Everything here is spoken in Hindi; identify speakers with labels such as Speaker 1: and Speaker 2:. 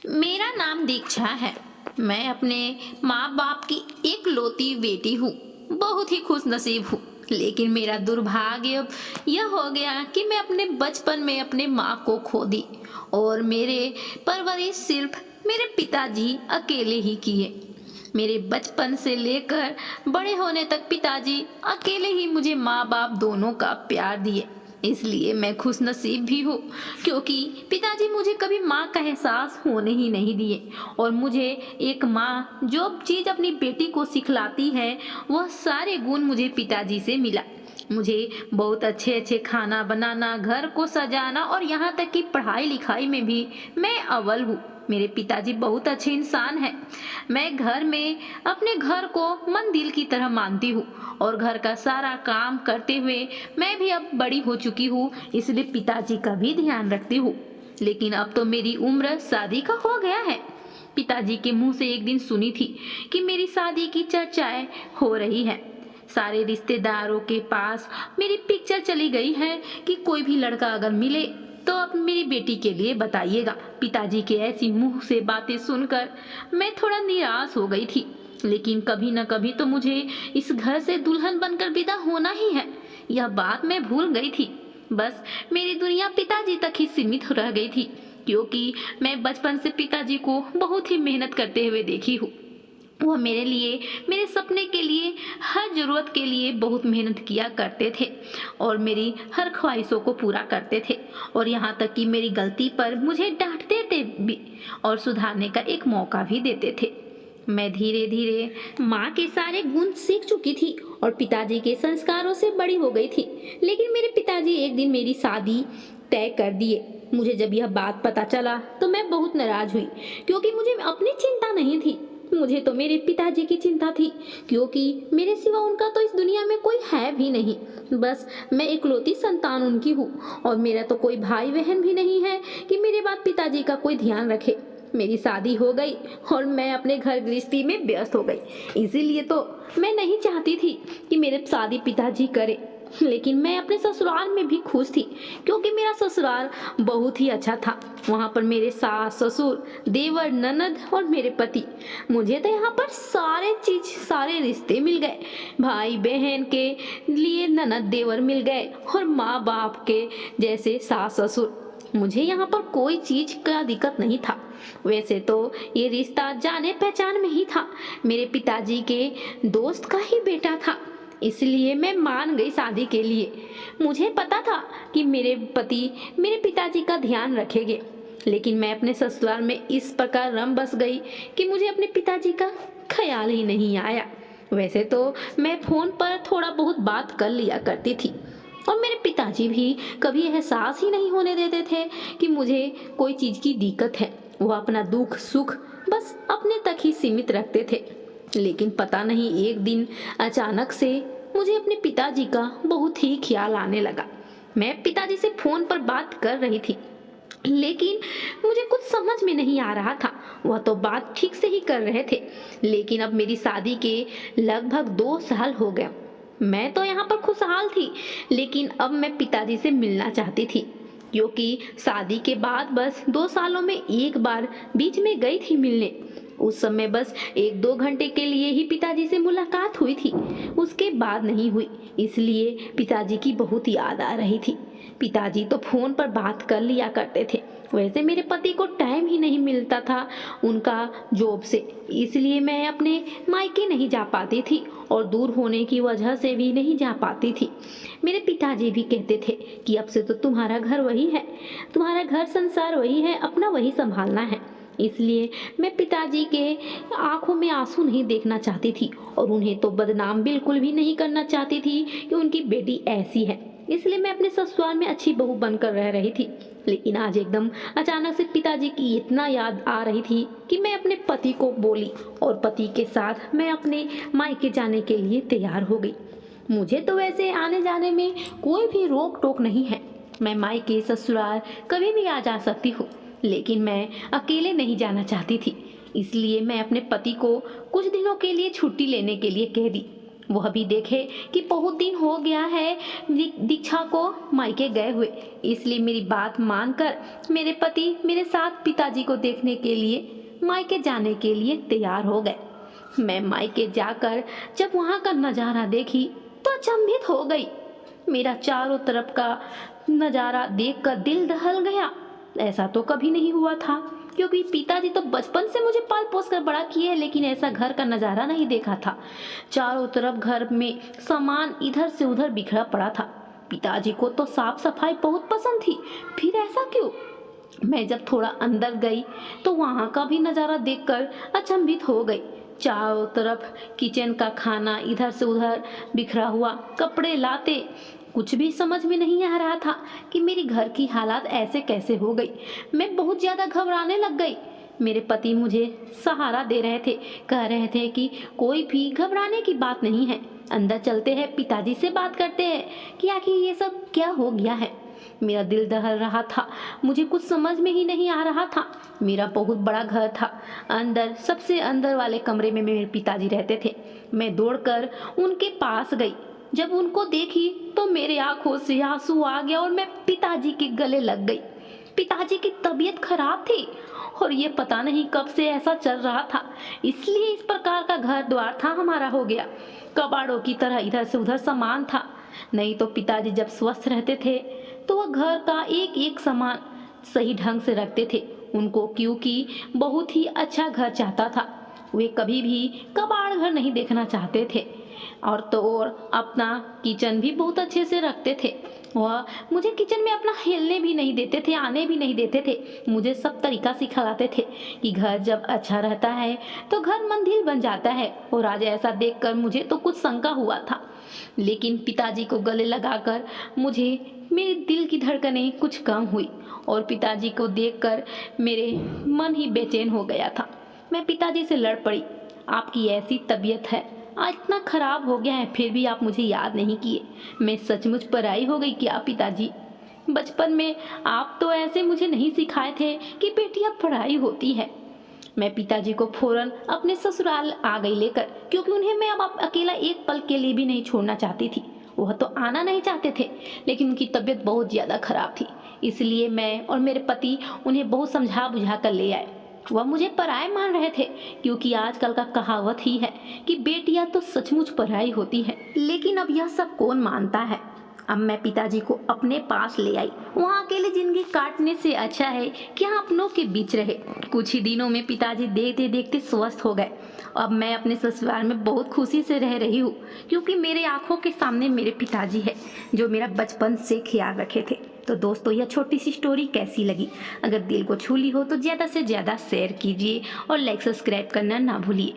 Speaker 1: मेरा नाम दीक्षा है। मैं अपने माँ बाप की एकलौती बेटी हूँ। बहुत ही खुश नसीब हूँ। लेकिन मेरा दुर्भाग्य अब यह हो गया कि मैं अपने बचपन में अपने माँ को खो दी और मेरे परवरिश सिर्फ मेरे पिताजी अकेले ही किए। मेरे बचपन से लेकर बड़े होने तक पिताजी अकेले ही मुझे माँ बाप दोनों का प्यार दिए। इसलिए मैं खुश नसीब भी हूँ, क्योंकि पिताजी मुझे कभी माँ का एहसास होने ही नहीं दिए। और मुझे एक माँ जो चीज़ अपनी बेटी को सिखलाती है, वह सारे गुण मुझे पिताजी से मिला। मुझे बहुत अच्छे अच्छे खाना बनाना, घर को सजाना और यहाँ तक कि पढ़ाई लिखाई में भी मैं अव्वल हूँ। मेरे पिताजी बहुत अच्छे इंसान हैं। मैं घर में अपने घर को मंदिर की तरह मानती हूँ और घर का सारा काम करते हुए मैं भी अब बड़ी हो चुकी हूँ, इसलिए पिताजी का भी ध्यान रखती हूँ। लेकिन अब तो मेरी उम्र शादी का हो गया है। पिताजी के मुंह से एक दिन सुनी थी कि मेरी शादी की चर्चाएं हो रही है। सारे रिश्तेदारों के पास मेरी पिक्चर चली गई है कि कोई भी लड़का अगर मिले तो अब मेरी बेटी के लिए बताइएगा। पिताजी के ऐसी मुंह से बातें सुनकर मैं थोड़ा निराश हो गई थी। लेकिन कभी न कभी तो मुझे इस घर से दुल्हन बनकर विदा होना ही है, यह बात मैं भूल गई थी। बस मेरी दुनिया पिताजी तक ही सीमित रह गई थी, क्योंकि मैं बचपन से पिताजी को बहुत ही मेहनत करते हुए देखी हूँ। वह मेरे लिए, मेरे सपने के लिए, हर ज़रूरत के लिए बहुत मेहनत किया करते थे और मेरी हर ख्वाहिशों को पूरा करते थे। और यहाँ तक कि मेरी गलती पर मुझे डांटते थे भी और सुधारने का एक मौका भी देते थे। मैं धीरे धीरे माँ के सारे गुण सीख चुकी थी और पिताजी के संस्कारों से बड़ी हो गई थी। लेकिन मेरे पिताजी एक दिन मेरी शादी तय कर दिए। मुझे जब यह बात पता चला तो मैं बहुत नाराज हुई, क्योंकि मुझे अपनी चिंता नहीं थी, मुझे तो मेरे पिताजी की चिंता थी, क्योंकि मेरे सिवा उनका तो इस दुनिया में कोई है भी नहीं। बस मैं इकलौती संतान उनकी हूँ और मेरा तो कोई भाई बहन भी नहीं है कि मेरे बाद पिताजी का कोई ध्यान रखे। मेरी शादी हो गई और मैं अपने घर गृहस्थी में व्यस्त हो गई। इसीलिए तो मैं नहीं चाहती थी कि मेरे शादी पिताजी करे। लेकिन मैं अपने ससुराल में भी खुश थी, क्योंकि मेरा ससुराल बहुत ही अच्छा था। वहाँ पर मेरे सास ससुर, देवर, ननद और मेरे पति। मुझे तो यहाँ पर सारे रिश्ते मिल गए। भाई बहन के लिए ननद देवर मिल गए और माँ बाप के जैसे सास ससुर। मुझे यहाँ पर कोई चीज का दिक्कत नहीं था। वैसे तो ये रिश्ता जाने पहचान में ही था, मेरे पिताजी के दोस्त का ही बेटा था, इसलिए मैं मान गई शादी के लिए। मुझे पता था कि मेरे पति मेरे पिताजी का ध्यान रखेंगे। लेकिन मैं अपने ससुराल में इस प्रकार रम बस गई कि मुझे अपने पिताजी का ख्याल ही नहीं आया। वैसे तो मैं फोन पर थोड़ा बहुत बात कर लिया करती थी और मेरे पिताजी भी कभी एहसास ही नहीं होने देते थे कि मुझे कोई चीज़ की दिक्कत है। वो अपना दुख सुख बस अपने तक ही सीमित रखते थे। लेकिन पता नहीं एक दिन अचानक से मुझे अपने पिताजी का बहुत ही ख्याल आने लगा। मैं पिताजी से फोन पर बात कर रही थी, लेकिन मुझे कुछ समझ में नहीं आ रहा था। वह तो बात ठीक से ही कर रहे थे, लेकिन अब मेरी शादी के लगभग 2 साल हो गए। मैं तो यहाँ पर खुशहाल थी, लेकिन अब मैं पिताजी से मिलना चाहती थी, क्योंकि शादी के बाद बस 2 सालों में एक बार बीच में गई थी मिलने। उस समय बस 1-2 घंटे के लिए ही पिताजी से मुलाकात हुई थी, उसके बाद नहीं हुई। इसलिए पिताजी की बहुत याद आ रही थी। पिताजी तो फोन पर बात कर लिया करते थे। वैसे मेरे पति को टाइम ही नहीं मिलता था उनका जॉब से, इसलिए मैं अपने मायके नहीं जा पाती थी और दूर होने की वजह से भी नहीं जा पाती थी। मेरे पिताजी भी कहते थे कि अब से तो तुम्हारा घर वही है, तुम्हारा घर संसार वही है, अपना वही संभालना है। इसलिए मैं पिताजी के आंखों में आंसू नहीं देखना चाहती थी और उन्हें तो बदनाम बिल्कुल भी नहीं करना चाहती थी कि उनकी बेटी ऐसी है। इसलिए मैं अपने ससुराल में अच्छी बहू बनकर रह रही थी। लेकिन आज एकदम अचानक से पिताजी की इतना याद आ रही थी कि मैं अपने पति को बोली और पति के साथ मैं अपने मायके जाने के लिए तैयार हो गई। मुझे तो वैसे आने जाने में कोई भी रोक टोक नहीं है। मैं मायके ससुराल कभी भी आ जा सकती हूँ, लेकिन मैं अकेले नहीं जाना चाहती थी। इसलिए मैं अपने पति को कुछ दिनों के लिए छुट्टी लेने के लिए कह दी वह भी देखे कि बहुत दिन हो गया है दीक्षा को मायके गए हुए। इसलिए मेरी बात मानकर मेरे पति मेरे साथ पिताजी को देखने के लिए मायके जाने के लिए तैयार हो गए। मैं मायके जाकर जब वहाँ का नज़ारा देखी तो अचंभित हो गई। मेरा चारों तरफ का नज़ारा देखकर दिल दहल गया। ऐसा तो कभी नहीं हुआ था, क्योंकि पिताजी तो बचपन से मुझे पाल पोस कर बड़ा किए, लेकिन ऐसा घर का नज़ारा नहीं देखा था। चारों तरफ घर में सामान इधर से उधर बिखरा पड़ा था। पिताजी को तो साफ सफाई बहुत पसंद थी, फिर ऐसा क्यों? मैं जब थोड़ा अंदर गई तो वहाँ का भी नज़ारा देखकर अचंभित हो गई। चारों तरफ किचन का खाना इधर से उधर बिखरा हुआ, कपड़े लाते, कुछ भी समझ में नहीं आ रहा था कि मेरी घर की हालात ऐसे कैसे हो गई। मैं बहुत ज़्यादा घबराने लग गई। मेरे पति मुझे सहारा दे रहे थे, कह रहे थे कि कोई भी घबराने की बात नहीं है, अंदर चलते हैं, पिताजी से बात करते हैं कि आखिर ये सब क्या हो गया है। मेरा दिल दहल रहा था, मुझे कुछ समझ में ही नहीं आ रहा था। मेरा बहुत बड़ा घर था, अंदर सबसे अंदर वाले कमरे में मेरे पिताजी रहते थे। मैं दौड़कर उनके पास गई। जब उनको देखी तो मेरे आंखों से आंसू आ गया और मैं पिताजी के गले लग गई। पिताजी की तबीयत खराब थी और ये पता नहीं कब से ऐसा चल रहा था, इसलिए इस प्रकार का घर द्वार था हमारा हो गया। कबाड़ों की तरह इधर से उधर सामान था। नहीं तो पिताजी जब स्वस्थ रहते थे तो वह घर का एक एक सामान सही ढंग से रखते थे। उनको क्योंकि बहुत ही अच्छा घर चाहता था, वे कभी भी कबाड़ घर नहीं देखना चाहते थे। और अपना किचन भी बहुत अच्छे से रखते थे। वह मुझे किचन में अपना हिलने भी नहीं देते थे, आने भी नहीं देते थे। मुझे सब तरीका सिखाते थे कि घर जब अच्छा रहता है तो घर मंदिर बन जाता है। और आज ऐसा देखकर मुझे तो कुछ शंका हुआ था, लेकिन पिताजी को गले लगाकर मुझे मेरे दिल की धड़कनें कुछ कम हुई और पिताजी को देखकर मेरे मन ही बेचैन हो गया था। मैं पिताजी से लड़ पड़ी, आपकी ऐसी तबीयत है, आज इतना खराब हो गया है, फिर भी आप मुझे याद नहीं किए। मैं सचमुच पराई हो गई क्या पिताजी? बचपन में आप तो ऐसे मुझे नहीं सिखाए थे कि बेटियां पढ़ाई होती है। मैं पिताजी को फौरन अपने ससुराल आ गई लेकर, क्योंकि उन्हें मैं अब अकेला एक पल के लिए भी नहीं छोड़ना चाहती थी। वह तो आना नहीं चाहते थे, लेकिन उनकी तबीयत बहुत ज़्यादा खराब थी, इसलिए मैं और मेरे पति उन्हें बहुत समझा बुझा कर ले आए। वह मुझे पराये मान रहे थे, क्योंकि आजकल का कहावत ही है कि बेटियां तो सचमुच पराई होती है। लेकिन अब यह सब कौन मानता है। अब मैं पिताजी को अपने पास ले आई। वहाँ अकेले जिंदगी काटने से अच्छा है कि यहाँ अपनों के बीच रहे। कुछ ही दिनों में पिताजी देखते देखते स्वस्थ हो गए। अब मैं अपने ससुराल में बहुत खुशी से रह रही हूँ, क्योंकि मेरे आंखों के सामने मेरे पिताजी है जो मेरा बचपन से ख्याल रखे थे। तो दोस्तों, यह छोटी सी स्टोरी कैसी लगी? अगर दिल को छू ली हो तो ज़्यादा से ज़्यादा शेयर कीजिए और लाइक सब्सक्राइब करना ना भूलिए।